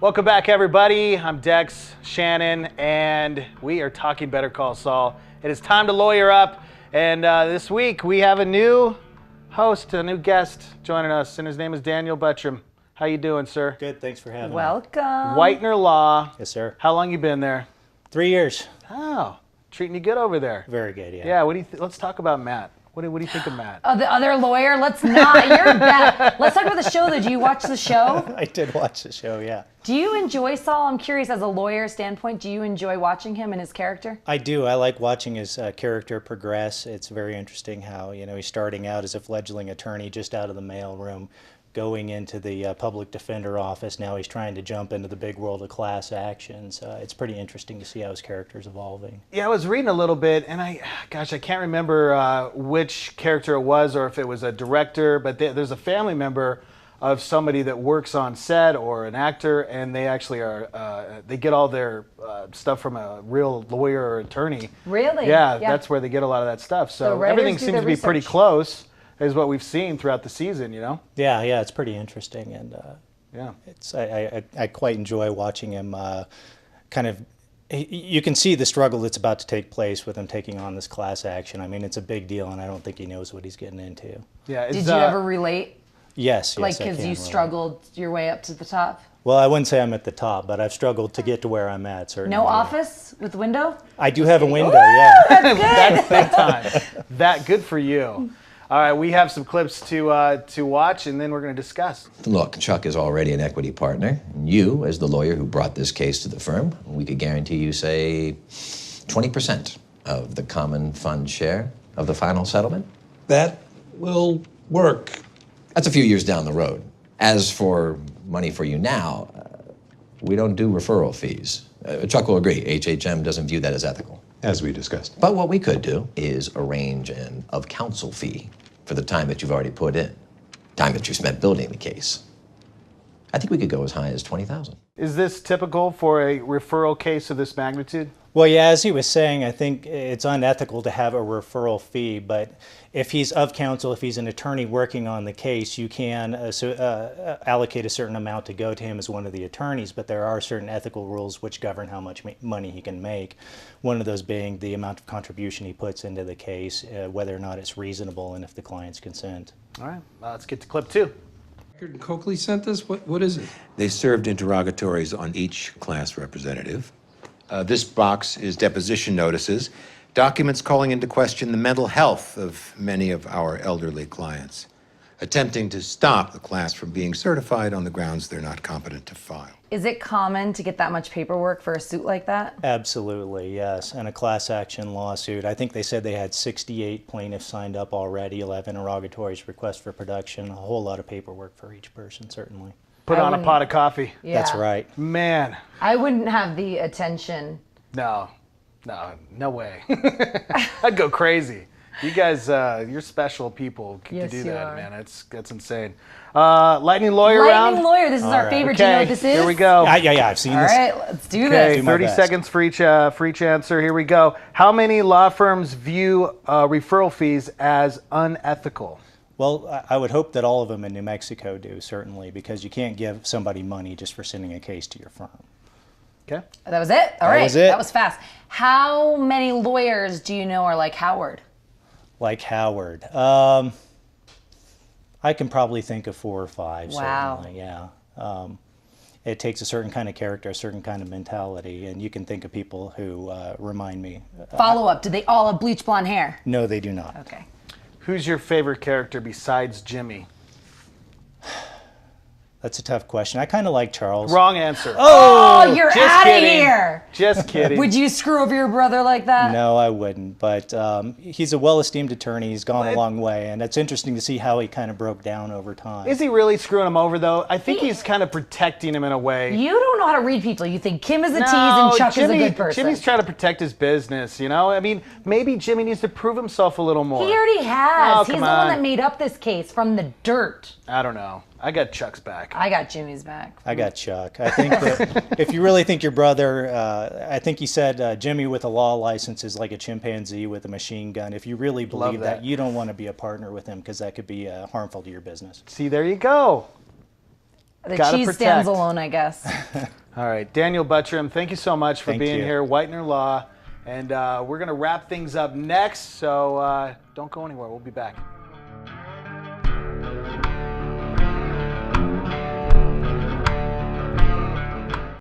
Welcome back, everybody. I'm Dex Shannon, and we are talking Better Call Saul. It is time to lawyer up, and this week we have a new host, a new guest joining us, and his name is Daniel Buttram. How you doing, sir? Good, thanks for having me. Welcome. Whitener Law. Yes, sir. How long you been there? 3 years. Oh, treating you good over there. Very good, yeah. Yeah. What do you? Let's talk about Matt. What do you think of Matt? Oh, the other lawyer? Let's not. You're bad. Let's talk about the show, though. Do you watch the show? I did watch the show, yeah. Do you enjoy Saul? I'm curious, as a lawyer standpoint, do you enjoy watching him and his character? I do. I like watching his character progress. It's very interesting how, he's starting out as a fledgling attorney just out of the mailroom, going into the public defender office. Now he's trying to jump into the big world of class actions. It's pretty interesting to see how his character's evolving. Yeah, I was reading a little bit, and I can't remember which character it was or if it was a director, but there's a family member of somebody that works on set or an actor, and they actually are, they get all their stuff from a real lawyer or attorney. Really? Yeah, that's where they get a lot of that stuff. So everything seems to be pretty close, is what we've seen throughout the season, Yeah, it's pretty interesting, and yeah, I quite enjoy watching him you can see the struggle that's about to take place with him taking on this class action. I mean, it's a big deal, and I don't think he knows what he's getting into. Yeah. Did you ever relate? Yes, like, because you struggled your way up to the top? Well, I wouldn't say I'm at the top, but I've struggled to get to where I'm at, certainly. No office with window? I do have a window, yeah. That's big time. That good for you. All right, we have some clips to watch, and then we're going to discuss. Look, Chuck is already an equity partner. You, as the lawyer who brought this case to the firm, we could guarantee you, say, 20% of the common fund share of the final settlement. That will work. That's a few years down the road. As for money for you now, we don't do referral fees. Chuck will agree, HHM doesn't view that as ethical. As we discussed. But what we could do is arrange an of-counsel fee for the time that you've already put in, time that you spent building the case. I think we could go as high as $20,000. Is this typical for a referral case of this magnitude? Well, yeah, as he was saying, I think it's unethical to have a referral fee, but if he's of counsel, if he's an attorney working on the case, you can allocate a certain amount to go to him as one of the attorneys, but there are certain ethical rules which govern how much money he can make. One of those being the amount of contribution he puts into the case, whether or not it's reasonable, and if the clients consent. All right, let's get to clip 2. Coakley sent this? What is it? They served interrogatories on each class representative. This box is deposition notices, documents calling into question the mental health of many of our elderly clients, attempting to stop the class from being certified on the grounds they're not competent to file. Is it common to get that much paperwork for a suit like that? Absolutely, yes. And a class action lawsuit. I think they said they had 68 plaintiffs signed up already, 11 interrogatories, requests for production, a whole lot of paperwork for each person, certainly. Put on a pot of coffee. Yeah. That's right. Man. I wouldn't have the attention. No way. I'd go crazy. You guys, you're special people to do that, man. That's insane. Lightning lawyer round? Lightning lawyer, this is our favorite. Do you know what this is? Here we go. Yeah, I've seen this. All right, let's do Okay, this. 30 seconds for each answer. Here we go. How many law firms view referral fees as unethical? Well, I would hope that all of them in New Mexico do, certainly, because you can't give somebody money just for sending a case to your firm. Okay. That was it? All right. That was it. That was fast. How many lawyers do you know are like Howard? Like Howard. I can probably think of 4 or 5, Wow. certainly, yeah. It takes a certain kind of character, a certain kind of mentality, and you can think of people who remind me. Follow up, do they all have bleach blonde hair? No, they do not. Okay. Who's your favorite character besides Jimmy? That's a tough question. I kind of like Charles. Wrong answer. Oh, you're just out of kidding. here. Just kidding. Would you screw over your brother like that? No, I wouldn't. But he's a well-esteemed attorney. He's gone a long way, and it's interesting to see how he kind of broke down over time. Is he really screwing him over, though? I think he's kind of protecting him in a way. You don't know how to read people. You think Kim is a tease and Chuck is a good person. Jimmy's trying to protect his business, I mean, maybe Jimmy needs to prove himself a little more. He already has. Oh, He's come the one on. that made up this case from the dirt. I don't know. I got Chuck's back. I got Jimmy's back. I got Chuck. I think that if you really think your brother, I think he said Jimmy with a law license is like a chimpanzee with a machine gun. If you really believe that, you don't want to be a partner with him because that could be harmful to your business. See, there you go. The Gotta cheese protect. stands alone, I guess. All right, Daniel Buttram, thank you so much for Thank being you. here, Whitener Law. And we're going to wrap things up next, so don't go anywhere. We'll be back.